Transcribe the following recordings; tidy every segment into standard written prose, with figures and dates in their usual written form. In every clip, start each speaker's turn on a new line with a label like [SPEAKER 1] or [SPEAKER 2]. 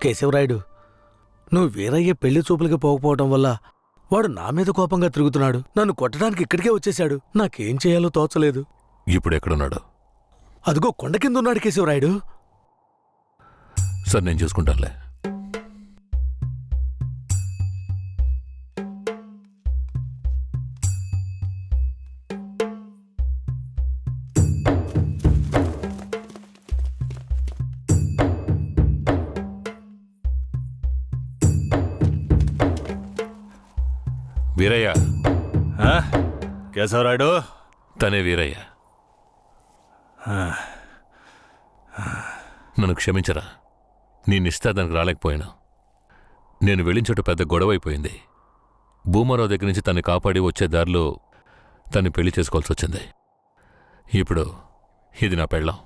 [SPEAKER 1] కేశవరాయుడు, నువ్వు వీరయ్య పెళ్లి చూపులకి పోకపోవటం వల్ల వాడు నా మీద కోపంగా తిరుగుతున్నాడు. నన్ను కొట్టడానికి ఇక్కడికే వచ్చేశాడు. నాకేం చేయాలో తోచలేదు.
[SPEAKER 2] ఇప్పుడు ఎక్కడున్నాడు?
[SPEAKER 1] అదిగో కొండ కింద ఉన్నాడు కేశవరాయుడు.
[SPEAKER 2] సార్ నేను చూసుకుంటానులే. వీరయ్య.
[SPEAKER 3] కేశవరాయుడు?
[SPEAKER 2] తనే వీరయ్య. నన్ను క్షమించరా. నీ నిశ్చితార్థానికి రాలేకపోయాను. నేను వెళ్ళిన చోట పెద్ద గొడవ అయిపోయింది. భూమారావు దగ్గర నుంచి తన్ని కాపాడి వచ్చే దారిలో తన్ని పెళ్లి చేసుకోవాల్సి వచ్చింది. ఇప్పుడు ఇది నా పెళ్ళాం.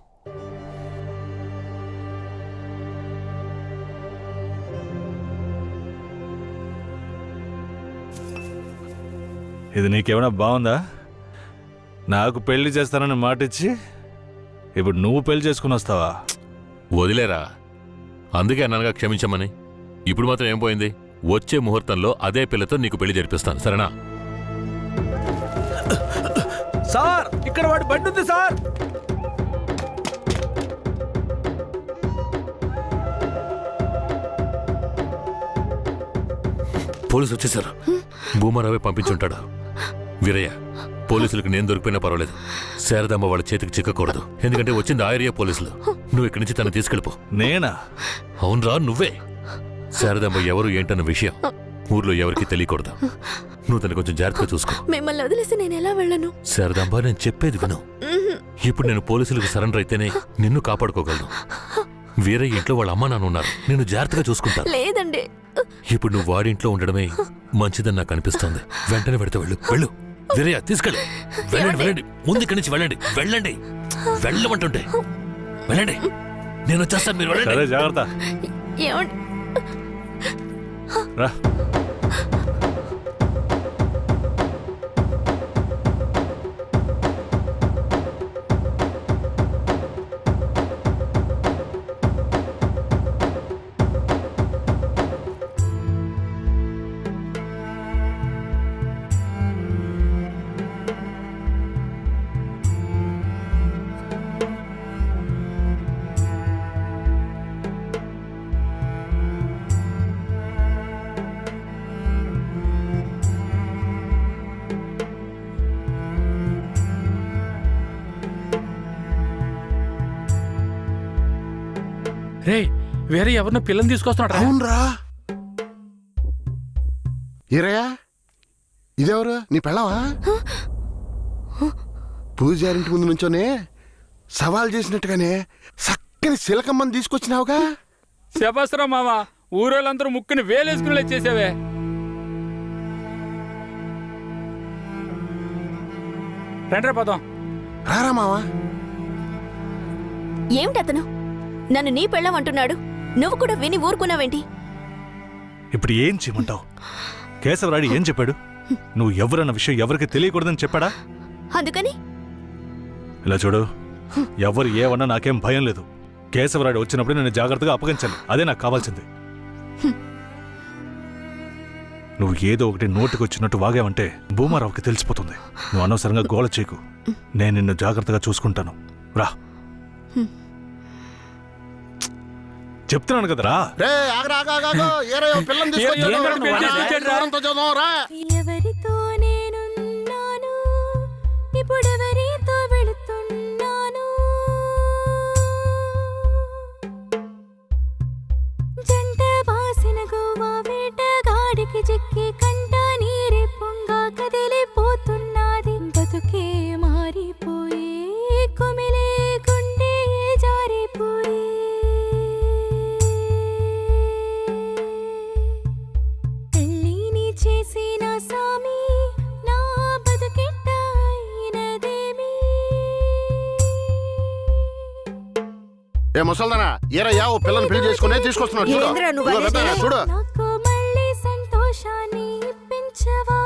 [SPEAKER 3] ఇది నీకేమైనా బాగుందా? నాకు పెళ్లి చేస్తానని మాటిచ్చి ఇప్పుడు నువ్వు పెళ్లి చేసుకుని వస్తావా?
[SPEAKER 2] వదిలేరా. అందుకే అన్నగా క్షమించమని. ఇప్పుడు మాత్రం ఏం పోయింది? వచ్చే ముహూర్తంలో అదే పిల్లతో నీకు పెళ్లి జరిపిస్తాను, సరేనా?
[SPEAKER 1] సార్, ఇక్కడ వాడి బండి ఉంది సార్.
[SPEAKER 2] పోలీసు వచ్చేసారు. భూమారావే పంపించుంటాడు. వీరయ్య, పోలీసులకు నేను దొరికిపోయినా పర్వాలేదు. శారదమ్మ వాళ్ళ చేతికి చిక్కకూడదు. ఎందుకంటే వచ్చింది ఆ ఏరియా పోలీసులు. నువ్వు ఇక్కడి నుంచి తను తీసుకెళ్ళిపో.
[SPEAKER 3] నేనా?
[SPEAKER 2] అవునరా, నువ్వే. శారదమ్మ ఎవరు ఏంటన్న విషయం ఊర్లో ఎవరికి తెలియకూడదు. నువ్వు తను కొంచెం జాగ్రత్తగా చూసుకో.
[SPEAKER 4] మిమ్మల్ని వదిలేసి నేను ఎలా వెళ్ళను?
[SPEAKER 2] శారదమ్మ, నేను చెప్పేది విను. ఇప్పుడు నేను పోలీసులకు సరెండర్ అయితేనే నిన్ను కాపాడుకోగలను. వీరయ్య ఇంట్లో వాళ్ళ అమ్మ నాన్న ఉన్నారు. నేను జాగ్రత్తగా చూసుకుంటా.
[SPEAKER 4] లేదండి,
[SPEAKER 2] ఇప్పుడు నువ్వు వాడింట్లో ఉండడమే మంచిదని నాకు అనిపిస్తోంది. వెంటనే పెడితే వెళ్ళు. వెళ్ళు వీరయ్య, తీసుకెళ్ళు. వెళ్ళండి, వెళ్ళండి. ముందు ఇక్కడి నుంచి వెళ్ళండి. వెళ్ళండి, వెళ్ళమంటుంటే వెళ్ళండి. నేను వచ్చేస్తాను, మీరు వెళ్ళండి.
[SPEAKER 3] సరే, జాగ్రత్త.
[SPEAKER 4] ఏమండి?
[SPEAKER 3] రా.
[SPEAKER 5] రే, వేరే ఎవరినో పిల్లని తీసుకొస్తున్నాడు.
[SPEAKER 6] అవునరా. ఈరయ్యా, ఇదెవరు? నీ పెళ్ళవా? పూజారింటి ముందు నుంచోనే సవాల్ చేసినట్టుగానే చక్కని శిలకమ్మని తీసుకొచ్చినావుగా.
[SPEAKER 5] శబాస్రా మామ, ఊరోళ్ళందరూ ముక్కుని వేలేసుకుని చేసావే. రండ్రా పదం.
[SPEAKER 6] రారా మావా.
[SPEAKER 4] ఏమిటతను నన్ను నీ పెళ్ళం అంటున్నాడు? నువ్వు కూడా విని ఊరుకున్నావేంటి?
[SPEAKER 3] ఇప్పుడు ఏం చేయమంటావు? కేశవరాయుడు ఏం చెప్పాడు? నువ్వు ఎవరన్న విషయం ఎవరికి తెలియకూడదని చెప్పాడా?
[SPEAKER 4] అందుకని
[SPEAKER 3] ఇలా చూడు, ఎవరు ఏమన్నా నాకేం భయం లేదు. కేశవరాయుడు వచ్చినప్పుడు నేను జాగ్రత్తగా అప్పగించాలి. అదే నాకు కావాల్సింది. నువ్వు ఏదో ఒకటి నోటికి వచ్చినట్టు వాగావంటే భూమారావుకి తెలిసిపోతుంది. నువ్వు అనవసరంగా గోల చేయకు. నేను నిన్ను జాగ్రత్తగా చూసుకుంటాను. రా, చెప్తున్నాను కదరా.
[SPEAKER 7] ఎవరితో నేనున్నాను, ఇప్పుడెవరితో వెళుతున్నాను? జంట బాసిన గోవా వేటగాడికి చిక్కి కంట నీరే పొంగా కదిలిపోతున్నది. బతుకే మారిపోయి కుమిలే గుండె జారిపోయి చేసిన సామి నా బతుకెట్ట అయినదేమి?
[SPEAKER 6] ఏ ముసల్దానా, ఏరయ్యా ఓ పిల్లని పెళ్లి చేసుకునే తీసుకొస్తున్నాడు. చూడు.
[SPEAKER 7] నాకు మళ్ళీ సంతోషాన్ని ఇప్పించవా?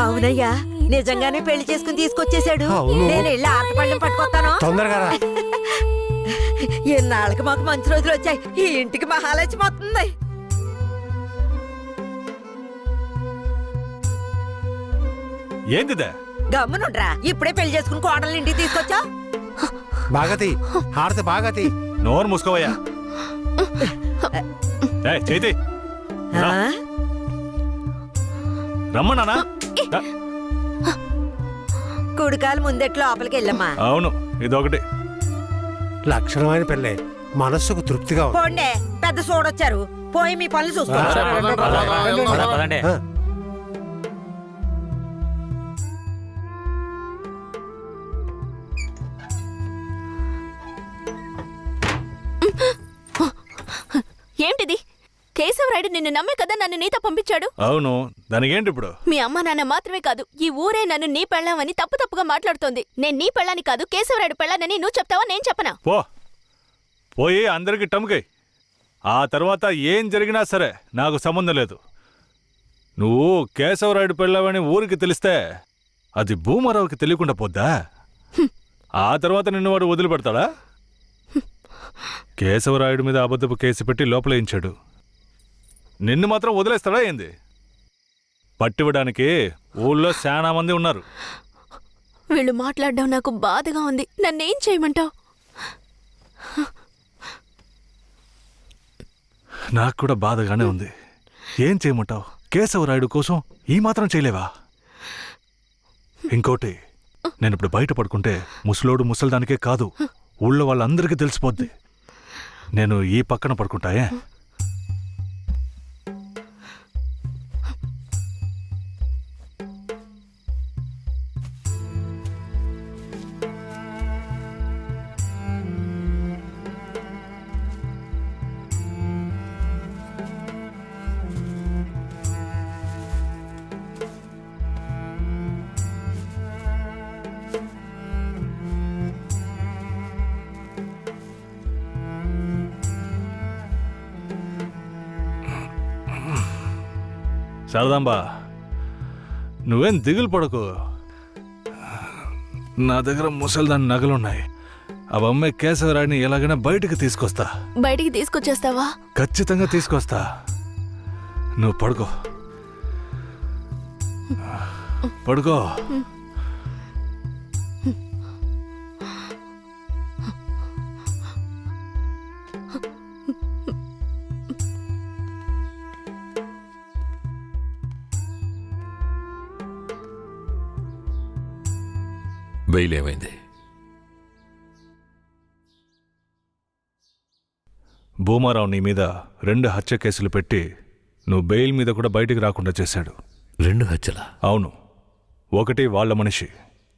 [SPEAKER 8] అవునయ్యా, నిజంగానే పెళ్లి చేసుకుని తీసుకొచ్చేసాడు. నేను వెళ్ళి ఆటపళ్ళం పట్టుకొస్తాను.
[SPEAKER 1] తొందరగా రా.
[SPEAKER 8] ఎన్నాళ్ళకి మాకు మంచి రోజులు వచ్చాయి. ఈ ఇంటికి మహాలక్ష్మి వస్తుంది.
[SPEAKER 3] ఏందిదే?
[SPEAKER 8] గమ్మునుండ్రా, ఇప్పుడే పెళ్లి చేసుకుని కోడల్ని ఇంటికి తీసుకొచ్చా.
[SPEAKER 9] బాగతి హారతి బాగతి.
[SPEAKER 3] నోరు మూసుకోవయ్యా. ఏయ్, చేతి రా. రమ్మన్నానా?
[SPEAKER 8] కుడికాలు ముందెట్లు లోపలికి వెళ్ళమ్మా.
[SPEAKER 3] అవును, ఇదొకటి.
[SPEAKER 9] లక్షణమైన పెళ్ళే, మనస్సుకు తృప్తిగా ఉంది.
[SPEAKER 8] పోండే, పెద్ద సోడొచ్చారు. పోయి మీ పనులు చూసుకోండి.
[SPEAKER 9] ఆ,
[SPEAKER 4] ఏంటిది? కేశవరాయుడు నిన్ను నమ్మే కదా నన్ను నీతో పంపించాడు.
[SPEAKER 3] అవును, దానికేంటి ఇప్పుడు?
[SPEAKER 4] మీ అమ్మ నాన్న మాత్రమే కాదు, ఈ ఊరే నన్ను నీ పెళ్ళామని తప్పుగా మాట్లాడుతోంది. నేను నీ పెళ్ళాని కాదు, కేశవరాయుడు పెళ్ళానని నువ్వు చెప్తావా, నేను చెప్పనా?
[SPEAKER 3] పోయి అందరికి టమ్కై. ఆ తర్వాత ఏం జరిగినా సరే నాకు సంబంధం లేదు. నువ్వు కేశవరాయుడు పెళ్ళావని ఊరికి తెలిస్తే అది భూమారావుకి తెలియకుండా పోద్దా? ఆ తర్వాత నిన్ను వాడు వదిలిపెడతాడా? కేశవరాయుడు మీద అబద్ధపు కేసు పెట్టి లోపలేయించాడు. నిన్ను మాత్రం వదిలేస్తాడా ఏంది? పట్టివ్వడానికి ఊళ్ళో చాలా మంది ఉన్నారు.
[SPEAKER 4] వీళ్ళు మాట్లాడడం నాకు బాధగా ఉంది. నన్నేం చేయమంటావు?
[SPEAKER 3] నాకు కూడా బాధగానే ఉంది. ఏం చేయమంటావు? కేశవరాయుడు కోసం ఈ మాత్రం చేయలేవా? ఇంకోటి, నేను ఇప్పుడు బయట పడుకుంటే ముసలోడు ముసల్దానికే కాదు, ఊళ్ళో వాళ్ళందరికీ తెలిసిపోద్ది. నేను ఈ పక్కన పడుకుంటాయే. శారదాంబా, నువ్వేం దిగులు పడకు. నా దగ్గర ముసల్దాని నగలున్నాయి. అవమ్మే కేశవరాయుడిని ఎలాగైనా బయటికి తీసుకొస్తా.
[SPEAKER 4] బయటికి తీసుకొచ్చేస్తావా?
[SPEAKER 3] ఖచ్చితంగా తీసుకొస్తా. నువ్వు పడుకో, పడుకో.
[SPEAKER 2] బెయిల్ ఏమైంది?
[SPEAKER 3] భూమారావు నీ మీద 2 హత్య కేసులు పెట్టి నువ్వు బెయిల్ మీద కూడా బయటికి రాకుండా చేశాడు.
[SPEAKER 2] 2 హత్యలా?
[SPEAKER 3] అవును. ఒకటి వాళ్ళ మనిషి,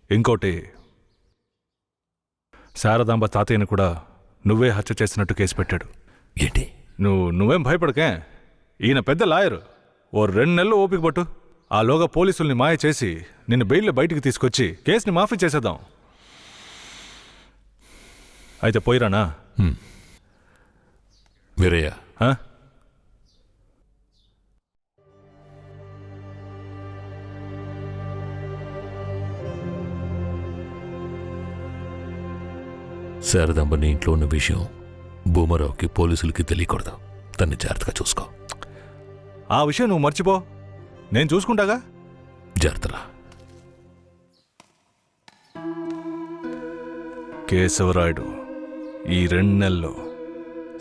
[SPEAKER 3] ఇంకోటి శారదాంబ తాతయ్యను కూడా నువ్వే హత్య చేసినట్టు కేసు పెట్టాడు.
[SPEAKER 2] ఏంటి?
[SPEAKER 3] నువ్వేం భయపడకే. ఈయన పెద్ద లాయరు. ఓ 2 నెలలు ఓపిక పట్టు. ఆలోగా పోలీసుల్ని మాయ చేసి నిన్ను బెయిల్లో బయటికి తీసుకొచ్చి కేసుని మాఫీ చేసేద్దాం. అయితే పోయిరానా?
[SPEAKER 2] వీరయ్య,
[SPEAKER 3] ఆ?
[SPEAKER 2] శారదాంబ నీ ఇంట్లో ఉన్న విషయం భూమారావుకి పోలీసులకి తెలియకూడదు. తన్ని జాగ్రత్తగా చూసుకో.
[SPEAKER 3] ఆ విషయం నువ్వు మర్చిపో, నేను చూసుకుంటాగా.
[SPEAKER 2] జాగ్రత్తరా.
[SPEAKER 3] కేశవరాయుడు ఈ 2 నెలల్లో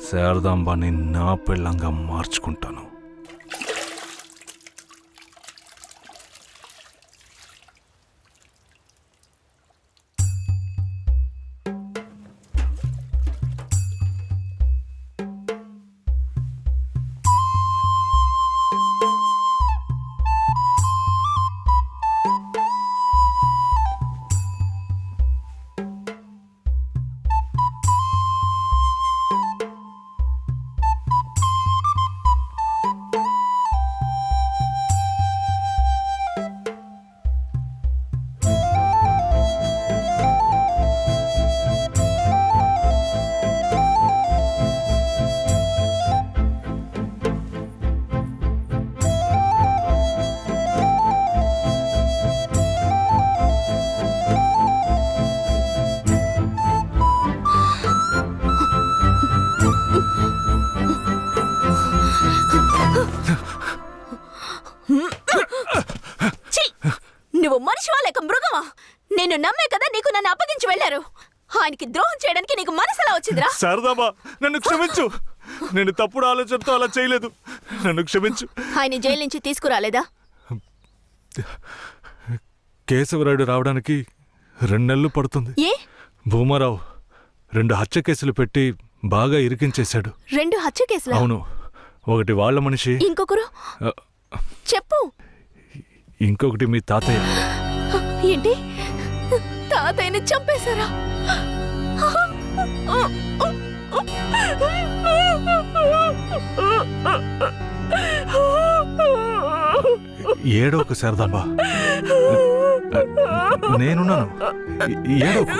[SPEAKER 3] శారదాంబాని నా పెళ్ళంగా మార్చుకుంటాను.
[SPEAKER 4] నిన్ను నమ్మే కదా నీకు నన్ను అప్పగించి వెళ్ళారు. ఆయనకి ద్రోహం చేయడానికి నీకు మనసులా వచ్చిందిరా?
[SPEAKER 3] శారదాంబా, నన్ను క్షమించు. నేను తప్పుడు ఆలోచనతో అలా చేయలేదు. నన్ను క్షమించు.
[SPEAKER 4] ఆయన జైలు నుంచి తీసుకురాలేదా?
[SPEAKER 3] కేశవరాయుడు రావడానికి 2 నెలలు పడుతుంది.
[SPEAKER 4] ఏ?
[SPEAKER 3] భూమారావు 2 హత్య కేసులు పెట్టి బాగా ఇరికించేశాడు.
[SPEAKER 4] 2 హత్య కేసులా?
[SPEAKER 3] అవును. ఒకటి వాళ్ళ మనిషి,
[SPEAKER 4] ఇంకొకరు
[SPEAKER 3] ఆ,
[SPEAKER 4] చెప్పు.
[SPEAKER 3] ఇంకొకటి మీ తాతయ్య.
[SPEAKER 4] ఏంటి? తాతయ్యని చంపేశారా?
[SPEAKER 3] ఏడోకు శారదాంబా, నేనున్నాను. ఏడోకు.